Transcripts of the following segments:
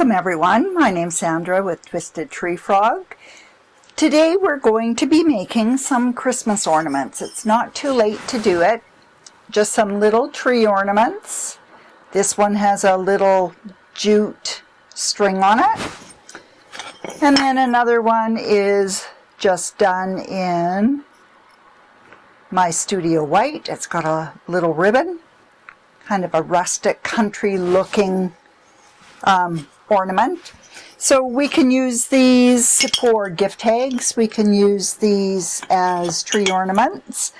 Welcome everyone, my name's Sandra with Twisted Tree Frog. Today we're going to be making some Christmas ornaments. It's not too late to do it, just some little tree ornaments. This one has a little jute string on it. And then another one is just done in my studio white. It's got a little ribbon, kind of a rustic country looking ornament. So we can use these for gift tags. We can use these as tree ornaments.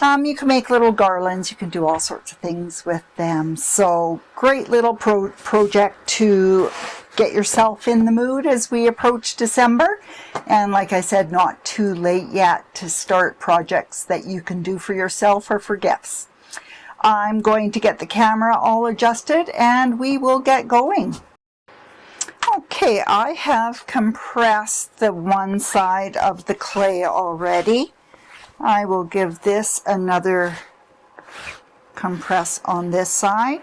You can make little garlands. You can do all sorts of things with them. So great little project to get yourself in the mood as we approach December. And like I said, not too late yet to start projects that you can do for yourself or for gifts. I'm going to get the camera all adjusted and we will get going. Okay, I have compressed the one side of the clay already. I will give this another compress on this side.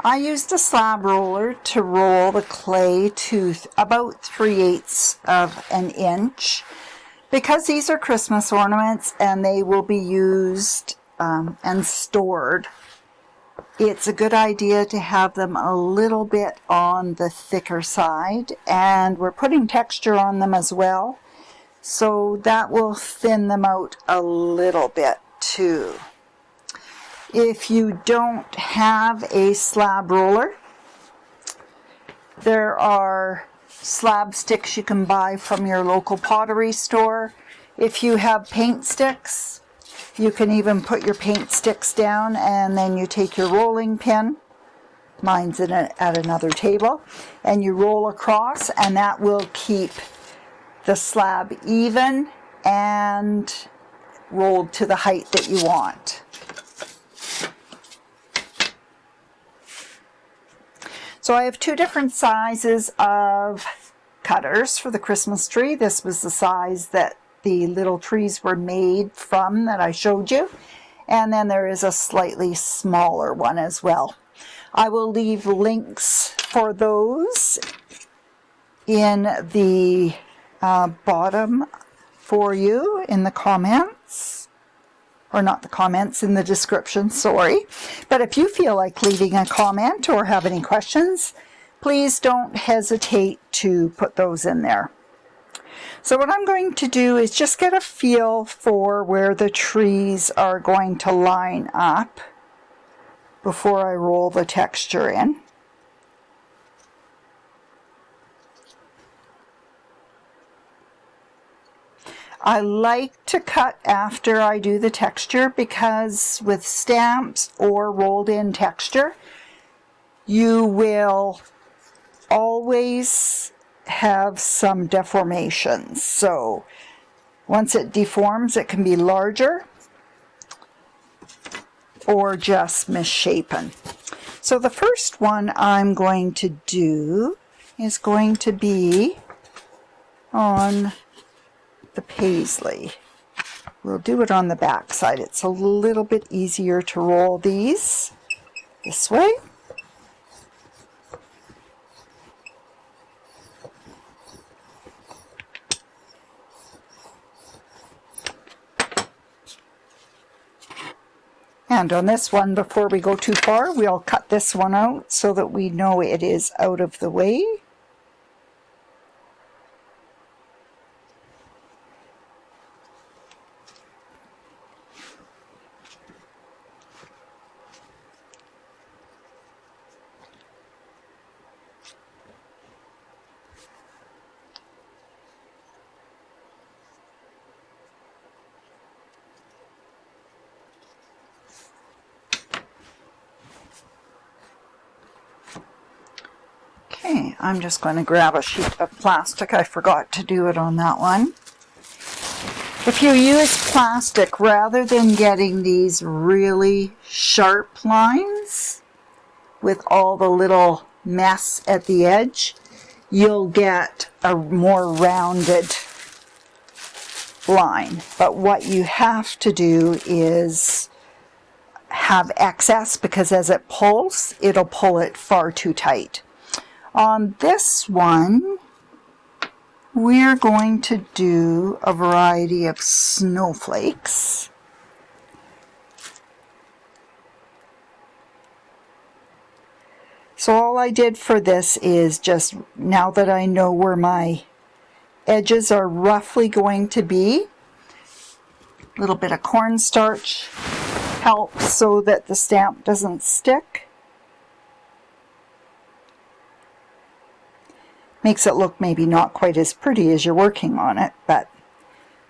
I used a slab roller to roll the clay to about 3/8 of an inch. Because these are Christmas ornaments and they will be used and stored, it's a good idea to have them a little bit on the thicker side, and we're putting texture on them as well, so that will thin them out a little bit too. If you don't have a slab roller, there are slab sticks you can buy from your local pottery store. If you have paint sticks, you can even put your paint sticks down and then you take your rolling pin, mine's at another table, and you roll across, and that will keep the slab even and rolled to the height that you want. So I have two different sizes of cutters for the Christmas tree. This was the size that the little trees were made from that I showed you, and then there is a slightly smaller one as well. I will leave links for those in the bottom for you in the comments, or not the comments, in the description, sorry. But if you feel like leaving a comment or have any questions, please don't hesitate to put those in there. So what I'm going to do is just get a feel for where the trees are going to line up before I roll the texture in. I like to cut after I do the texture, because with stamps or rolled in texture, you will always have some deformations. So once it deforms, it can be larger or just misshapen. So the first one I'm going to do is going to be on the paisley. We'll do it on the back side. It's a little bit easier to roll these this way. And on this one, before we go too far, we'll cut this one out so that we know it is out of the way. Okay, I'm just going to grab a sheet of plastic. I forgot to do it on that one. If you use plastic, rather than getting these really sharp lines with all the little mess at the edge, you'll get a more rounded line. But what you have to do is have excess, because as it pulls, it'll pull it far too tight. On this one, we're going to do a variety of snowflakes. So all I did for this is just, now that I know where my edges are roughly going to be, a little bit of cornstarch helps so that the stamp doesn't stick. Makes it look maybe not quite as pretty as you're working on it, but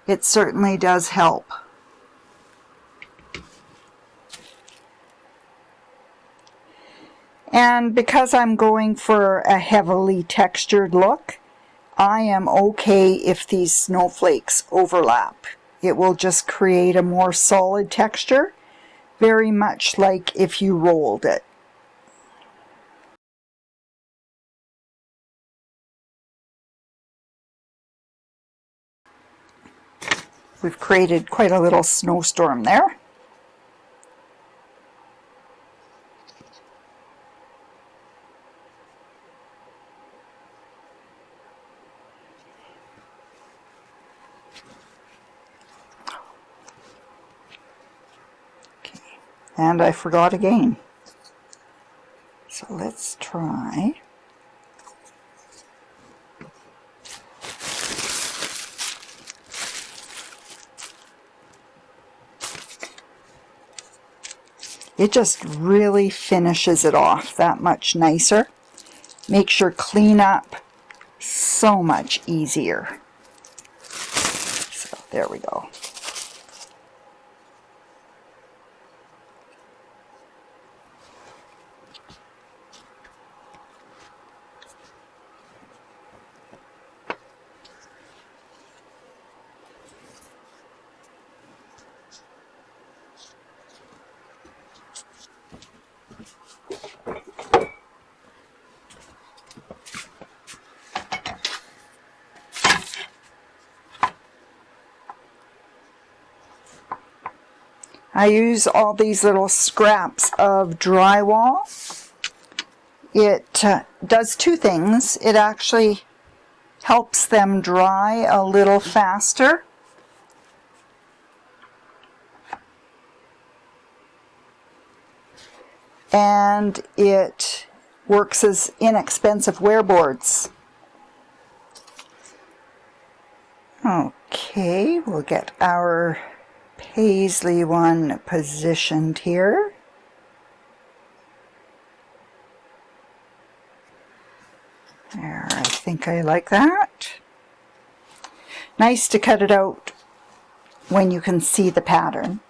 it certainly does help. And because I'm going for a heavily textured look, I am okay if these snowflakes overlap. It will just create a more solid texture, very much like if you rolled it. We've created quite a little snowstorm there. Okay. And I forgot again. So let's try. It just really finishes it off that much nicer. Makes your cleanup so much easier. So there we go. I use all these little scraps of drywall. It does two things. It actually helps them dry a little faster. And it works as inexpensive wearboards. Okay, we'll get our paisley one positioned here. There, I think I like that. Nice to cut it out when you can see the pattern.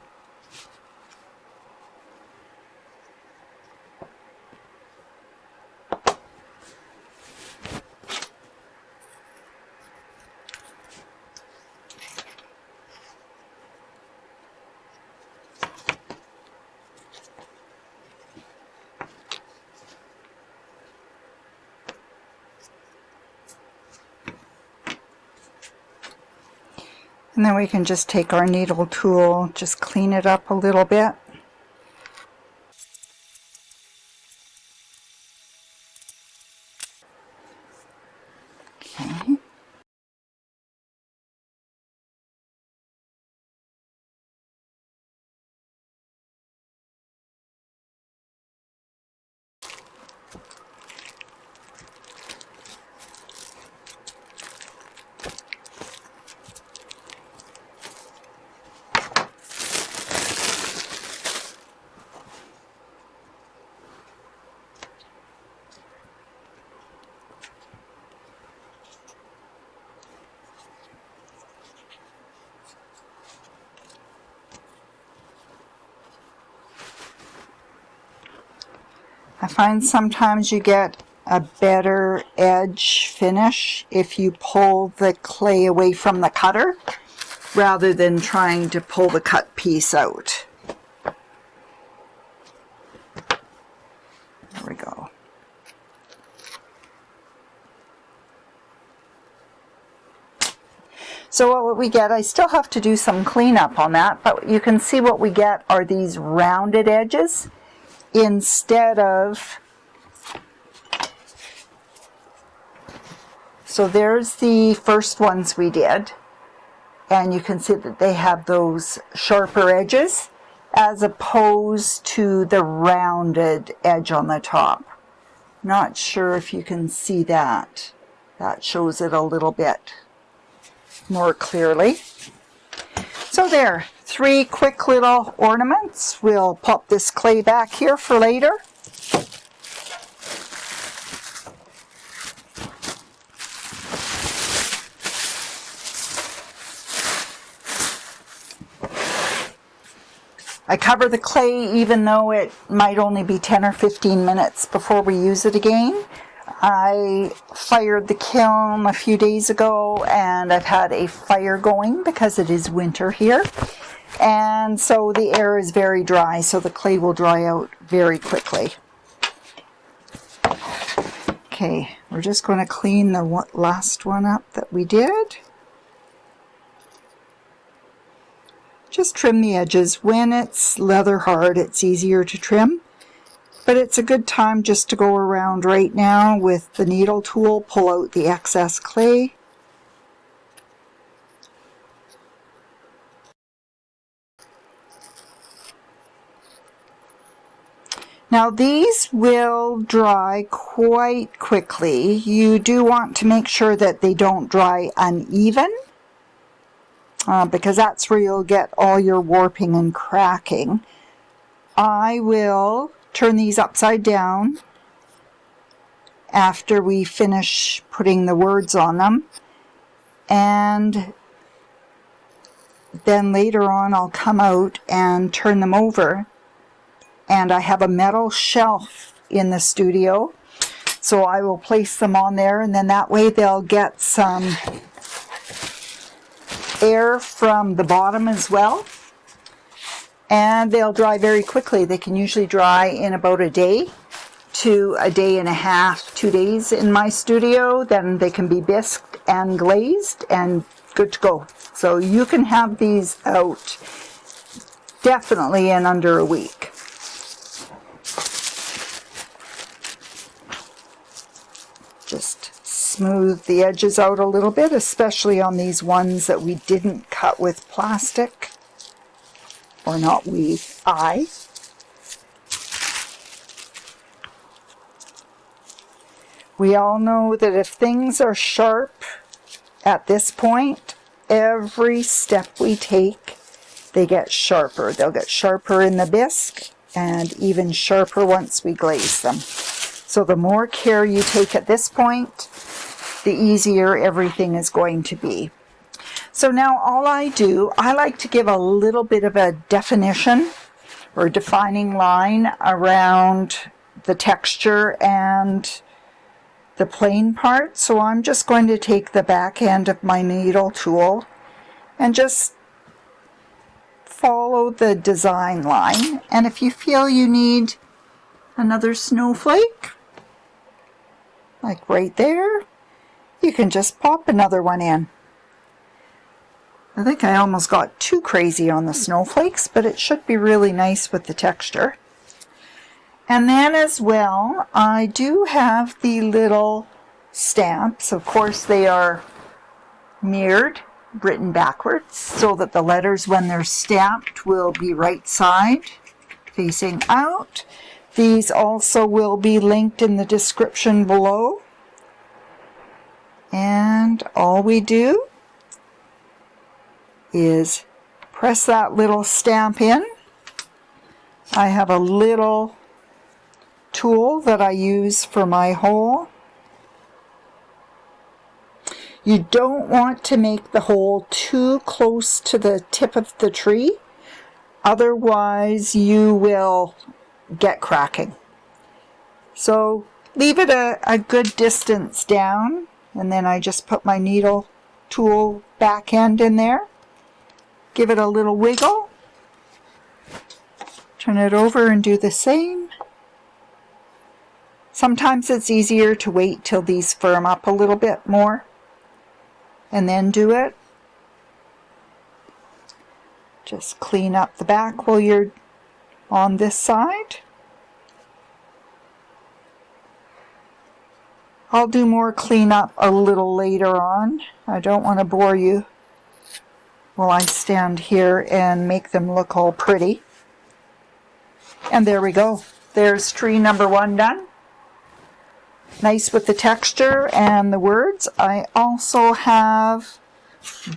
And then we can just take our needle tool, just clean it up a little bit. Okay. I find sometimes you get a better edge finish if you pull the clay away from the cutter rather than trying to pull the cut piece out. There we go. So what we get, I still have to do some cleanup on that, but you can see what we get are these rounded edges instead of So there's the first ones we did. And you can see that they have those sharper edges as opposed to the rounded edge on the top. Not sure if you can see that. That shows it a little bit more clearly. So there, 3 quick little ornaments. We'll pop this clay back here for later. I cover the clay even though it might only be 10 or 15 minutes before we use it again. I fired the kiln a few days ago and I've had a fire going because it is winter here. And so the air is very dry, so the clay will dry out very quickly. Okay, we're just going to clean the last one up that we did. Just trim the edges. When it's leather hard, it's easier to trim. But it's a good time just to go around right now with the needle tool, pull out the excess clay. Now these will dry quite quickly. You do want to make sure that they don't dry uneven. Because that's where you'll get all your warping and cracking. I will turn these upside down after we finish putting the words on them, and then later on I'll come out and turn them over. And I have a metal shelf in the studio, so I will place them on there, and then that way they'll get some air from the bottom as well, and they'll dry very quickly. They can usually dry in about a day to a day and a half, 2 days in my studio. Then they can be bisqued and glazed and good to go. So you can have these out definitely in under a week. Just smooth the edges out a little bit, especially on these ones that we didn't cut with plastic. Or not we, I. We all know that if things are sharp at this point, every step we take, they get sharper. They'll get sharper in the bisque and even sharper once we glaze them. So the more care you take at this point, the easier everything is going to be. So now all I do, I like to give a little bit of a definition or defining line around the texture and the plain part. So I'm just going to take the back end of my needle tool and just follow the design line. And if you feel you need another snowflake, like right there, you can just pop another one in. I think I almost got too crazy on the snowflakes, but it should be really nice with the texture. And then as well, I do have the little stamps. Of course, they are mirrored, written backwards, so that the letters, when they're stamped, will be right side facing out. These also will be linked in the description below. And all we do is press that little stamp in. I have a little tool that I use for my hole. You don't want to make the hole too close to the tip of the tree, otherwise you will get cracking. So leave it a good distance down, and then I just put my needle tool back end in there. Give it a little wiggle. Turn it over and do the same. Sometimes it's easier to wait till these firm up a little bit more and then do it. Just clean up the back while you're on this side. I'll do more cleanup a little later on. I don't want to bore you while I stand here and make them look all pretty. And there we go. There's tree number 1 done. Nice with the texture and the words. I also have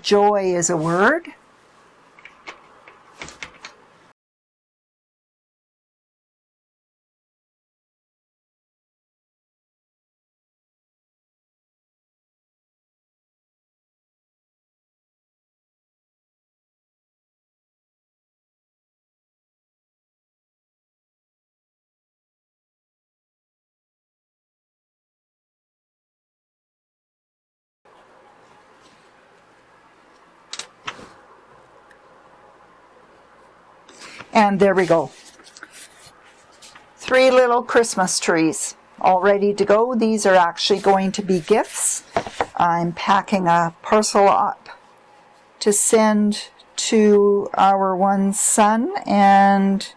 joy as a word. And there we go. 3 little Christmas trees all ready to go. These are actually going to be gifts. I'm packing a parcel up to send to our one son and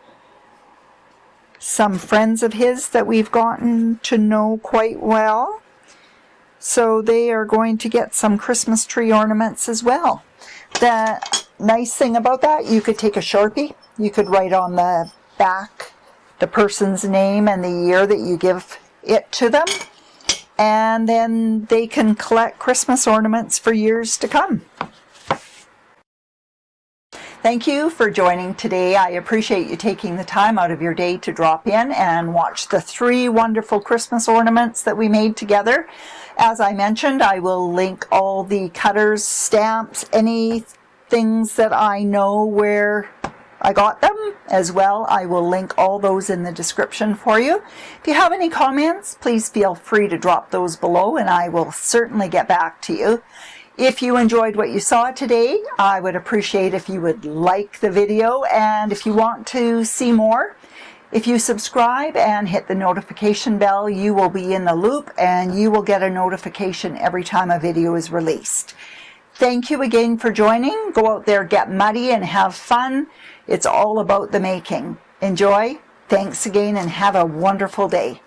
some friends of his that we've gotten to know quite well. So they are going to get some Christmas tree ornaments as well. The nice thing about that, you could take a Sharpie. You could write on the back the person's name and the year that you give it to them. And then they can collect Christmas ornaments for years to come. Thank you for joining today. I appreciate you taking the time out of your day to drop in and watch the 3 wonderful Christmas ornaments that we made together. As I mentioned, I will link all the cutters, stamps, any things that I know where I got them as well. I will link all those in the description for you. If you have any comments, please feel free to drop those below and I will certainly get back to you. If you enjoyed what you saw today, I would appreciate if you would like the video, and if you want to see more, if you subscribe and hit the notification bell, you will be in the loop and you will get a notification every time a video is released. Thank you again for joining. Go out there, get muddy and have fun. It's all about the making. Enjoy. Thanks again and have a wonderful day.